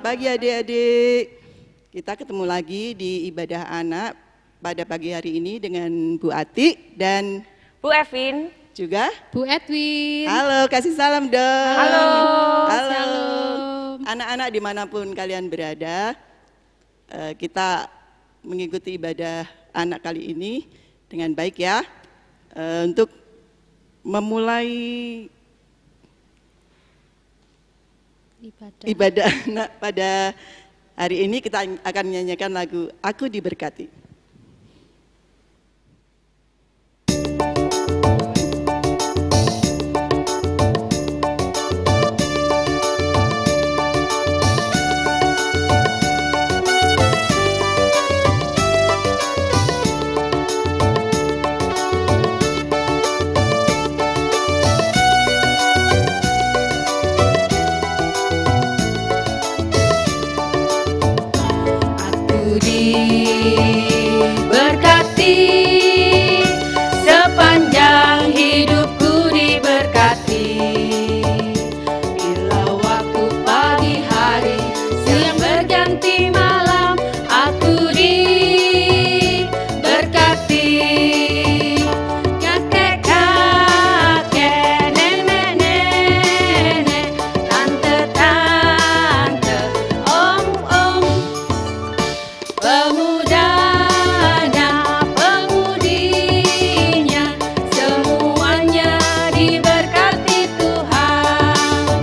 pagi adik-adik. Kita ketemu lagi di ibadah anak pada pagi hari ini dengan Bu Ati dan Bu Evin. Juga Bu Edwin. Halo, kasih salam dong. Halo. Halo. Shalom. Anak-anak dimanapun kalian berada, kita mengikuti ibadah anak kali ini dengan baik ya. Untuk memulai ibadah anak pada hari ini, kita akan menyanyikan lagu Aku Diberkati. Diberkati, sepanjang hidupku diberkati. Bila waktu pagi hari, siang berganti malam, aku diberkati. Kakek-kakek, nenek-nenek, tante-tante, om-om, pemudanya, pemudinya, semuanya diberkati Tuhan.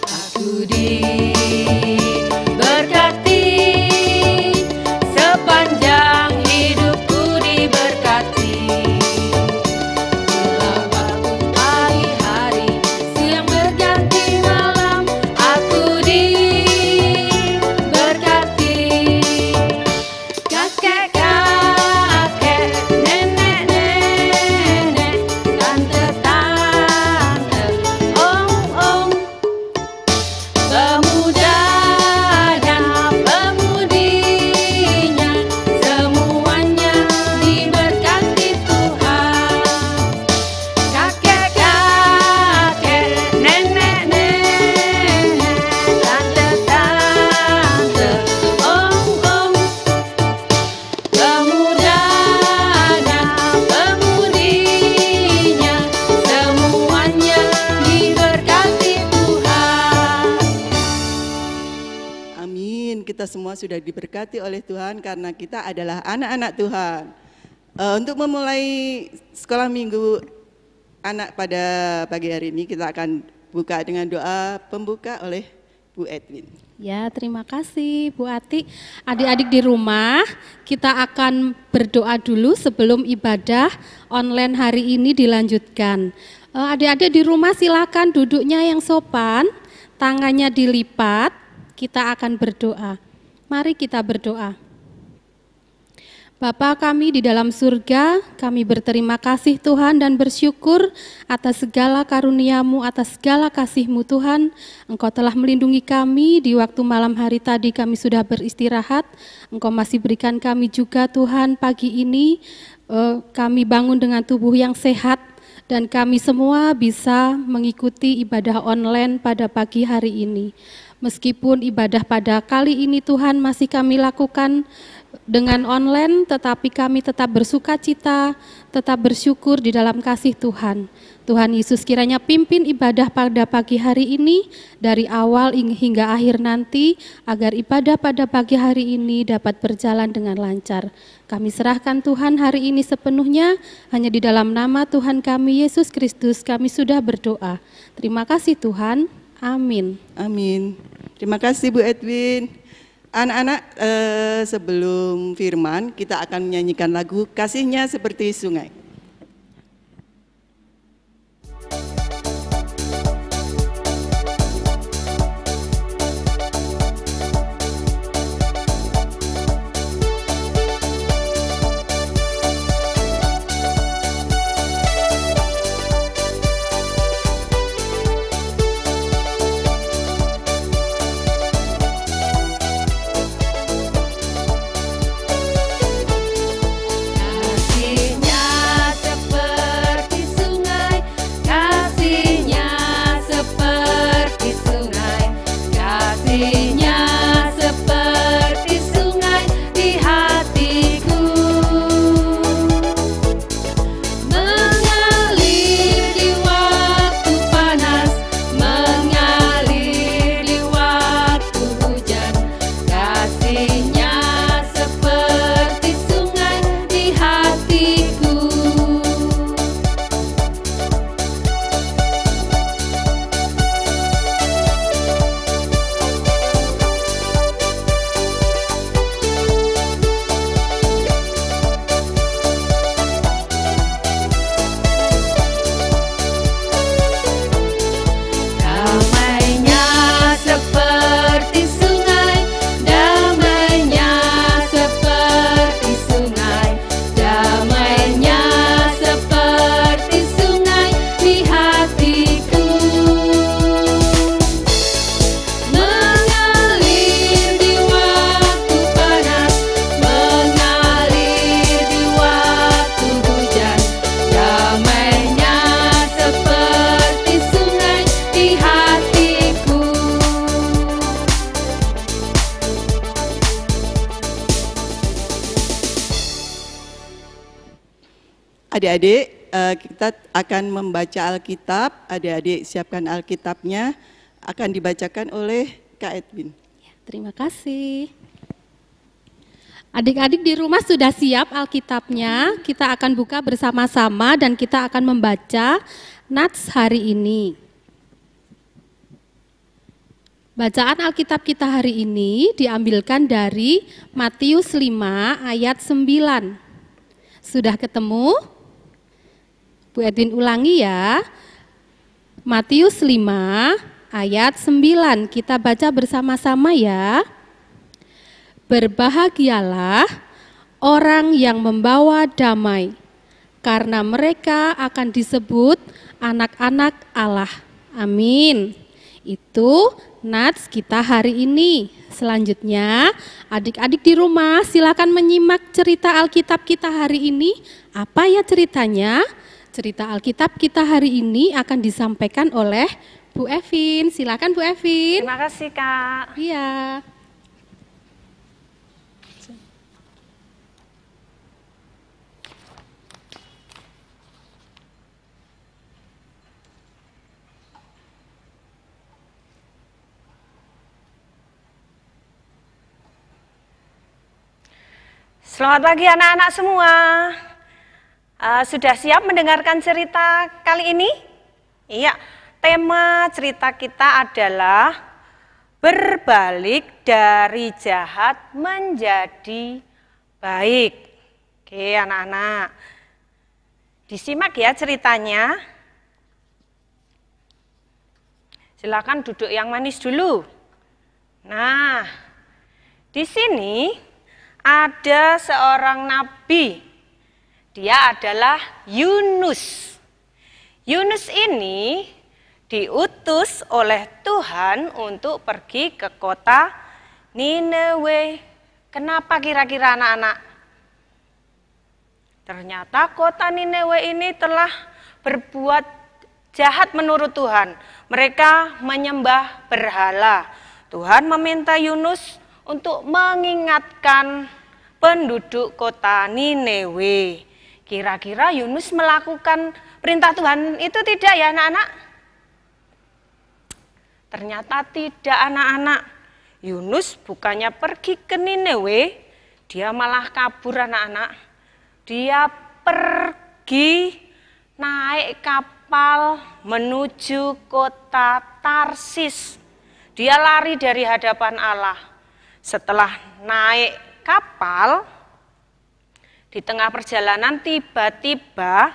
Aku diberkati, sepanjang hidupku diberkati. Bila waktu pagi hari, siang berganti malam, aku diberkati. Kakek-kakek, nenek-nenek, tante-tante, om-om, pemudanya, pemudinya, semuanya diberkati Tuhan. Kakek-kakek, nenek-nenek, tante-tante, om-om, pemudanya, pemudinya, semuanya diberkati Tuhan. Amin. Kita semua sudah diberkati oleh Tuhan karena kita adalah anak-anak Tuhan. Untuk memulai sekolah minggu anak pada pagi hari ini, kita akan buka dengan doa pembuka oleh Bu Edwin. Ya, terima kasih Bu Ati. Adik-adik di rumah, kita akan berdoa dulu sebelum ibadah online hari ini dilanjutkan. Adik-adik di rumah silakan duduknya yang sopan, tangannya dilipat, kita akan berdoa. Mari kita berdoa. Bapa kami di dalam surga, kami berterima kasih Tuhan dan bersyukur atas segala karunia-Mu, atas segala kasih-Mu Tuhan. Engkau telah melindungi kami di waktu malam hari tadi kami sudah beristirahat. Engkau masih berikan kami juga Tuhan pagi ini, kami bangun dengan tubuh yang sehat dan kami semua bisa mengikuti ibadah online pada pagi hari ini. Meskipun ibadah pada kali ini Tuhan masih kami lakukan dengan online, tetapi kami tetap bersuka cita, tetap bersyukur di dalam kasih Tuhan. Tuhan Yesus kiranya pimpin ibadah pada pagi hari ini dari awal hingga akhir nanti, agar ibadah pada pagi hari ini dapat berjalan dengan lancar. Kami serahkan Tuhan hari ini sepenuhnya, hanya di dalam nama Tuhan kami Yesus Kristus kami sudah berdoa. Terima kasih Tuhan. Amin. Amin. Terima kasih Bu Edwin. Anak-anak, sebelum firman kita akan menyanyikan lagu Kasihnya Seperti Sungai. Adik-adik, kita akan membaca Alkitab. Adik-adik siapkan Alkitabnya, akan dibacakan oleh Kak Edwin. Ya, terima kasih. Adik-adik di rumah sudah siap Alkitabnya? Kita akan buka bersama-sama dan kita akan membaca Nats hari ini. Bacaan Alkitab kita hari ini diambilkan dari Matius 5 ayat 9. Sudah ketemu? Bu Edwin ulangi ya. Matius 5 ayat 9. Kita baca bersama-sama ya. Berbahagialah orang yang membawa damai, karena mereka akan disebut anak-anak Allah. Amin. Itu Nats kita hari ini. Selanjutnya, adik-adik di rumah silakan menyimak cerita Alkitab kita hari ini. Apa ya ceritanya? Cerita Alkitab kita hari ini akan disampaikan oleh Bu Evin. Silakan Bu Evin. Terima kasih Kak. Iya. Selamat pagi anak-anak semua. Sudah siap mendengarkan cerita kali ini? Iya, tema cerita kita adalah berbalik dari jahat menjadi baik. Oke anak-anak, disimak ya ceritanya. Silakan duduk yang manis dulu. Nah, di sini ada seorang nabi, dia adalah Yunus. Yunus ini diutus oleh Tuhan untuk pergi ke kota Nineve. Kenapa kira-kira anak-anak? Ternyata kota Nineve ini telah berbuat jahat menurut Tuhan. Mereka menyembah berhala. Tuhan meminta Yunus untuk mengingatkan penduduk kota Nineve. Kira-kira Yunus melakukan perintah Tuhan itu tidak ya anak-anak? Ternyata tidak anak-anak. Yunus bukannya pergi ke Nineve, dia malah kabur anak-anak. Dia pergi naik kapal menuju kota Tarsis. Dia lari dari hadapan Allah. Setelah naik kapal, di tengah perjalanan tiba-tiba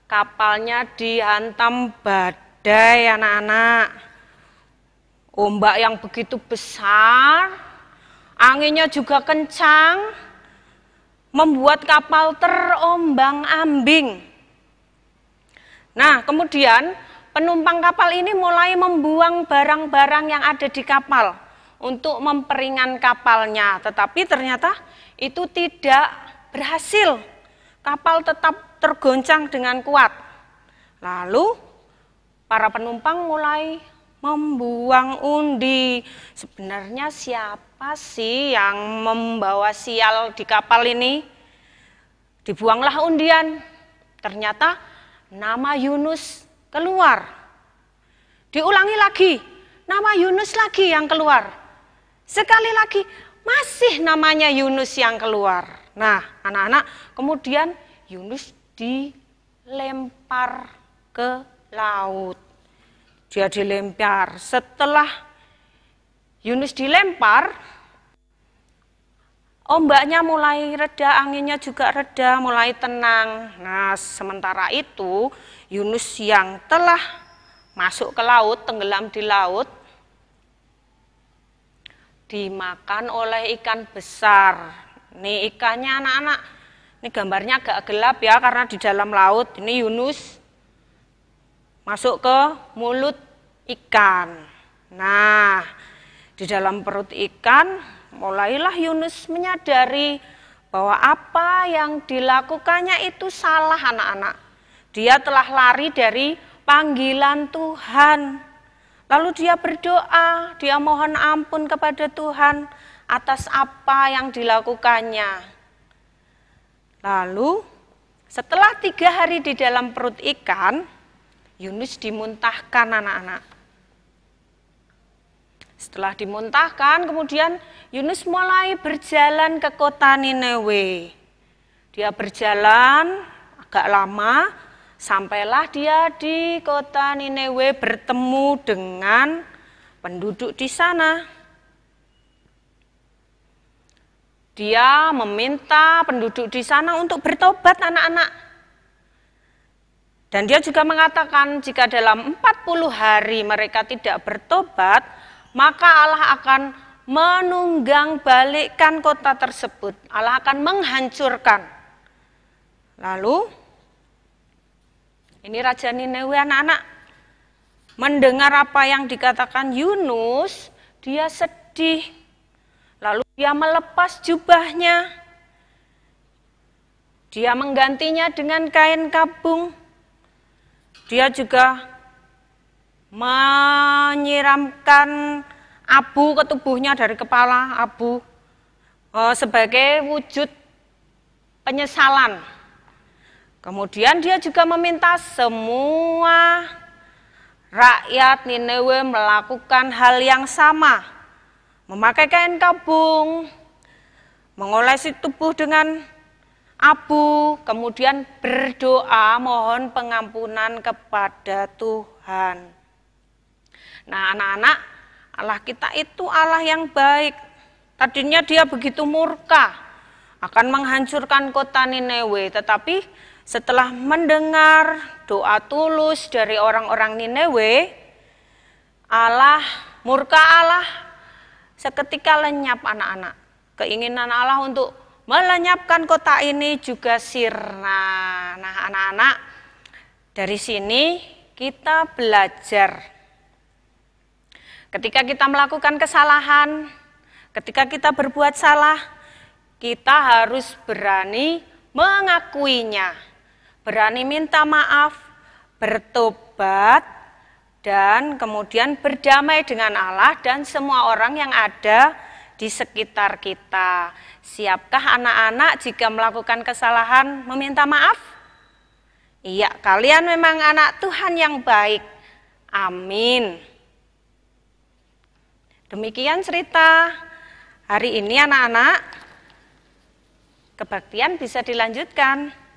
kapalnya dihantam badai anak-anak. Ombak yang begitu besar, anginnya juga kencang, membuat kapal terombang-ambing. Nah, kemudian penumpang kapal ini mulai membuang barang-barang yang ada di kapal untuk memperingan kapalnya, tetapi ternyata itu tidak berhasil. Kapal tetap tergoncang dengan kuat. Lalu para penumpang mulai membuang undi. Sebenarnya siapa sih yang membawa sial di kapal ini? Dibuanglah undian. Ternyata nama Yunus keluar. Diulangi lagi, nama Yunus lagi yang keluar. Sekali lagi, masih namanya Yunus yang keluar. Nah, anak-anak, kemudian Yunus dilempar ke laut. Dia dilempar. Setelah Yunus dilempar, ombaknya mulai reda, anginnya juga reda, mulai tenang. Nah, sementara itu, Yunus yang telah masuk ke laut, tenggelam di laut, dimakan oleh ikan besar. Nih ikannya anak-anak, ini gambarnya agak gelap ya karena di dalam laut. Ini Yunus masuk ke mulut ikan. Nah, di dalam perut ikan mulailah Yunus menyadari bahwa apa yang dilakukannya itu salah anak-anak. Dia telah lari dari panggilan Tuhan. Lalu dia berdoa, dia mohon ampun kepada Tuhan atas apa yang dilakukannya. Lalu Setelah 3 hari di dalam perut ikan, Yunus dimuntahkan anak-anak. Setelah dimuntahkan, kemudian Yunus mulai berjalan ke kota Niniwe. Dia berjalan agak lama, sampailah dia di kota Niniwe bertemu dengan penduduk di sana. Dia meminta penduduk di sana untuk bertobat anak-anak. Dan dia juga mengatakan jika dalam 40 hari mereka tidak bertobat, maka Allah akan menunggang balikkan kota tersebut. Allah akan menghancurkan. Lalu, ini Raja Niniwe anak-anak, mendengar apa yang dikatakan Yunus, dia sedih. Lalu dia melepas jubahnya, dia menggantinya dengan kain kabung. Dia juga menyiramkan abu ke tubuhnya dari kepala, abu sebagai wujud penyesalan. Kemudian dia juga meminta semua rakyat Niniwe melakukan hal yang sama. Memakai kain kabung, mengolesi tubuh dengan abu, kemudian berdoa mohon pengampunan kepada Tuhan. Nah anak-anak, Allah kita itu Allah yang baik. Tadinya dia begitu murka, akan menghancurkan kota Niniwe. Tetapi setelah mendengar doa tulus dari orang-orang Niniwe, murka Allah seketika lenyap anak-anak. Keinginan Allah untuk melenyapkan kota ini juga sirna. Nah anak-anak, dari sini kita belajar. Ketika kita melakukan kesalahan, ketika kita berbuat salah, kita harus berani mengakuinya. Berani minta maaf, bertobat, dan kemudian berdamai dengan Allah dan semua orang yang ada di sekitar kita. Siapkah anak-anak jika melakukan kesalahan meminta maaf? Iya, kalian memang anak Tuhan yang baik. Amin. Demikian cerita hari ini anak-anak. Kebaktian bisa dilanjutkan.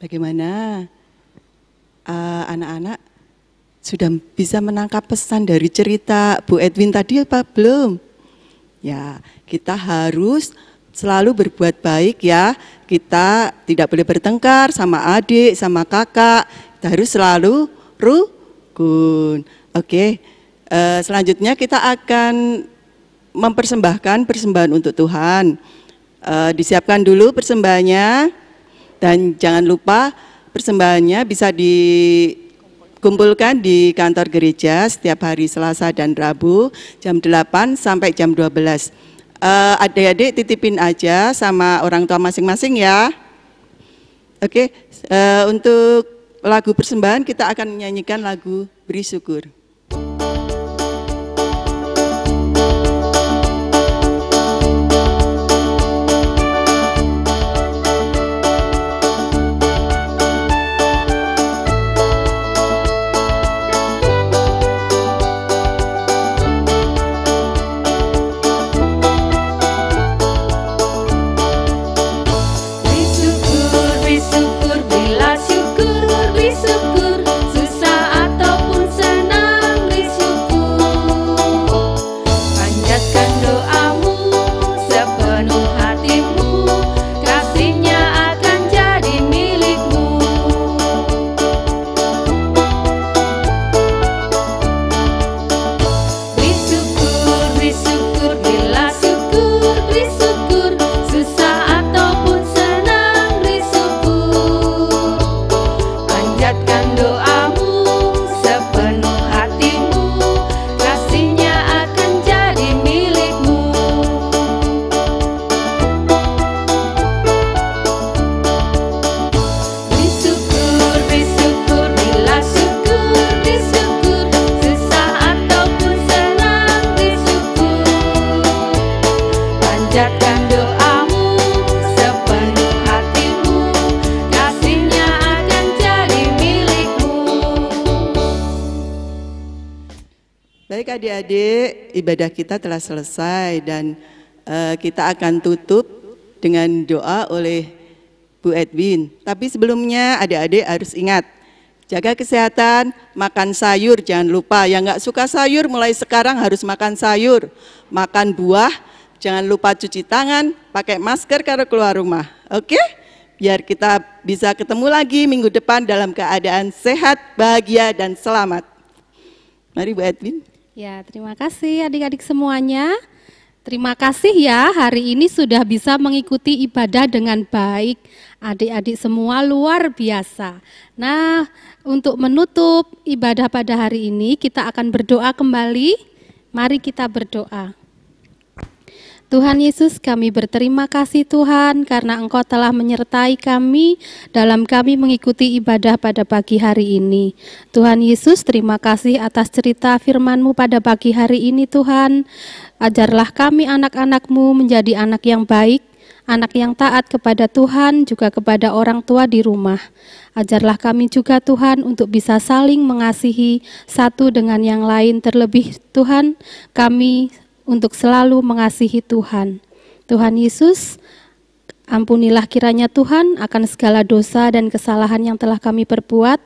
Bagaimana anak-anak sudah bisa menangkap pesan dari cerita Bu Edwin tadi apa belum? Ya, kita harus selalu berbuat baik ya. Kita tidak boleh bertengkar sama adik, sama kakak. Kita harus selalu rukun. Oke, selanjutnya kita akan mempersembahkan persembahan untuk Tuhan. Disiapkan dulu persembahannya. Dan jangan lupa persembahannya bisa dikumpulkan di kantor gereja setiap hari Selasa dan Rabu jam 8 sampai jam 12. Adik-adik titipin aja sama orang tua masing-masing ya. Oke, untuk lagu persembahan kita akan menyanyikan lagu Beri Syukur. Syukur, susah ataupun senang. Baik adik-adik, ibadah kita telah selesai dan kita akan tutup dengan doa oleh Bu Edwin. Tapi sebelumnya adik-adik harus ingat, jaga kesehatan, makan sayur jangan lupa. Yang nggak suka sayur mulai sekarang harus makan sayur, makan buah, jangan lupa cuci tangan, pakai masker kalau keluar rumah. Oke? Biar kita bisa ketemu lagi minggu depan dalam keadaan sehat, bahagia, dan selamat. Mari Bu Edwin. Ya, terima kasih adik-adik semuanya. Terima kasih ya, hari ini sudah bisa mengikuti ibadah dengan baik. Adik-adik semua luar biasa. Nah, untuk menutup ibadah pada hari ini, kita akan berdoa kembali. Mari kita berdoa. Tuhan Yesus, kami berterima kasih Tuhan karena Engkau telah menyertai kami dalam kami mengikuti ibadah pada pagi hari ini. Tuhan Yesus, terima kasih atas cerita firman-Mu pada pagi hari ini Tuhan. Ajarlah kami anak-anak-Mu menjadi anak yang baik, anak yang taat kepada Tuhan, juga kepada orang tua di rumah. Ajarlah kami juga Tuhan untuk bisa saling mengasihi satu dengan yang lain, terlebih Tuhan kami untuk selalu mengasihi Tuhan. Tuhan Yesus, ampunilah kiranya Tuhan akan segala dosa dan kesalahan yang telah kami perbuat,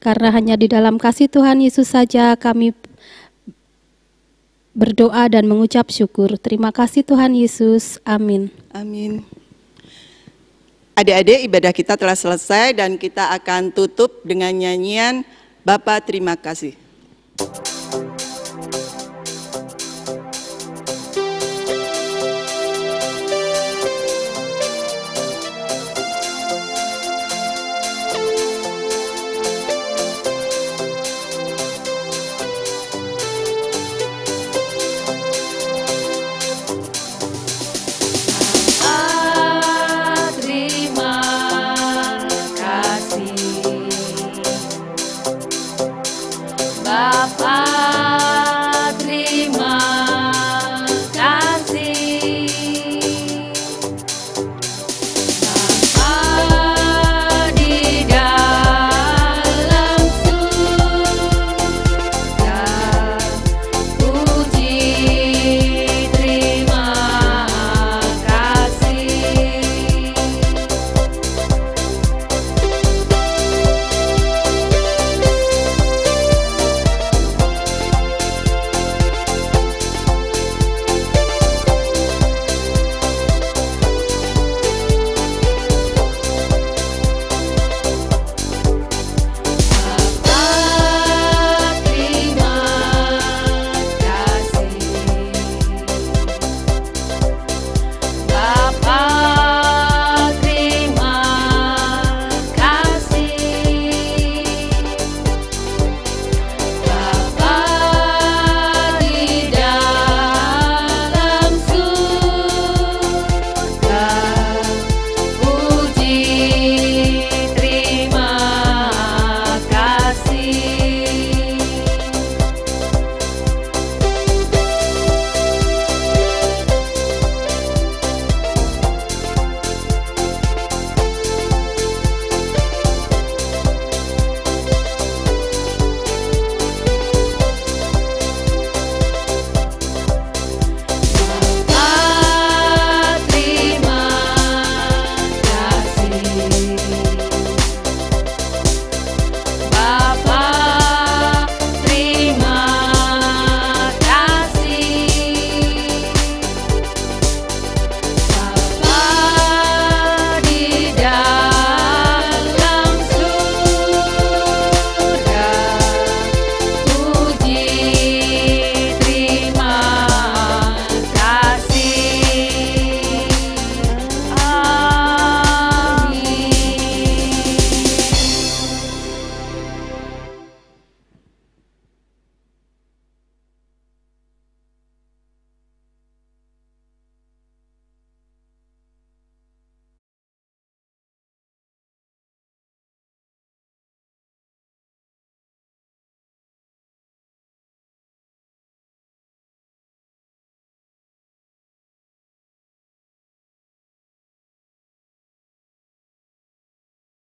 karena hanya di dalam kasih Tuhan Yesus saja kami berdoa dan mengucap syukur. Terima kasih Tuhan Yesus. Amin. Amin. Adik-adik, ibadah kita telah selesai dan kita akan tutup dengan nyanyian Bapa terima kasih.